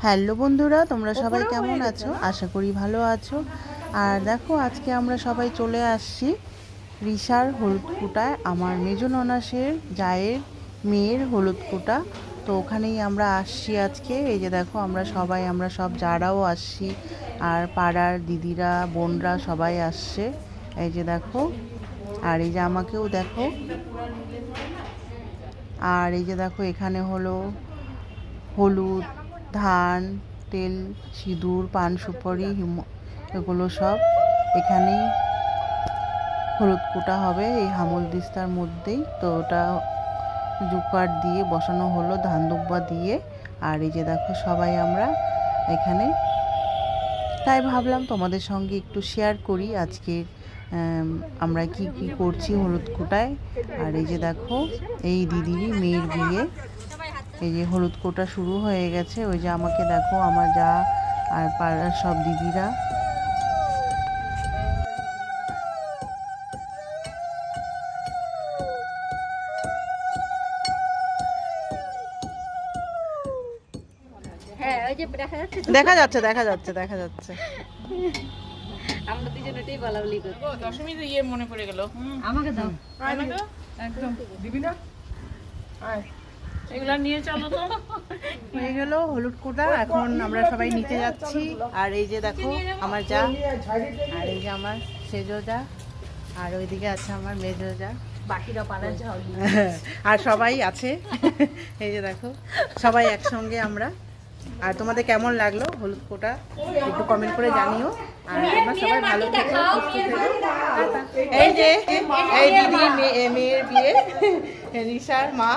Hello বন্ধুরা, তোমরা সবাই কেমন আছো? আশা করি ভালো আছো। আর দেখো, আজকে আমরা সবাই চলে আসছি রিশার হলুদ কুটায়, আমার মেজ ননাসের জায়ের মেয়ের হলুদ কুটা। তো ওখানেই আমরা আসছি আজকে। এই যে দেখো, আমরা সব যারাও আসছি, আর পাড়ার দিদিরা বোনরা সবাই আসছে। এই যে দেখো, আর এই যে আমাকেও দেখো। আর এই যে দেখো, এখানে হলো হলুদ, ধান, তেল, সিঁদুর, পান সুপারি, এগুলো সব এখানেই হলুদ কোটা হবে এই হামল দিস্তার মধ্যেই। তো ওটা জুকার দিয়ে বসানো হলো, ধান দুব্বা দিয়ে। আর এই যে দেখো, সবাই আমরা এখানে, তাই ভাবলাম তোমাদের সঙ্গে একটু শেয়ার করি আজকে আমরা কি কি করছি হলুদ কোটায়। আর এই যে দেখো, এই দিদিরই মেয়ের বিয়ে। এই যে হলুদ কোটা শুরু হয়ে গেছে। ওই যে আমাকে দেখো, আমার যা আর পাড়ার সব দিদিরা। দেখা যাচ্ছে দেখা যাচ্ছে দেখা যাচ্ছে। আমরা দুজন এটাই বলাবলি করি। দশমীর ইয়ে মনে পড়ে গেল। আমাকে দাও। একদম দিবি না? এগুলা নিয়ে চলো তো। হয়ে গেল হলুদ কোটা। এখন আমরা সবাই নিচে যাচ্ছি। আর এই যে দেখো, আমার যা, আর এই যে আমার সেজো যা, আর ওইদিকে আছে আমার মেজো যা, বাকিরা পাড়ার যাও। আর সবাই আছে। এই যে দেখো, সবাই একসঙ্গে আমরা। আর তোমাদের কেমন লাগলো হলুদ কোটা একটু কমেন্ট করে জানিও। আর তোমরা সবাই ভালো থেকো, সুস্থ থেকো। এই যে এই দিদি মেয়ের বিয়ে, রিশার মা।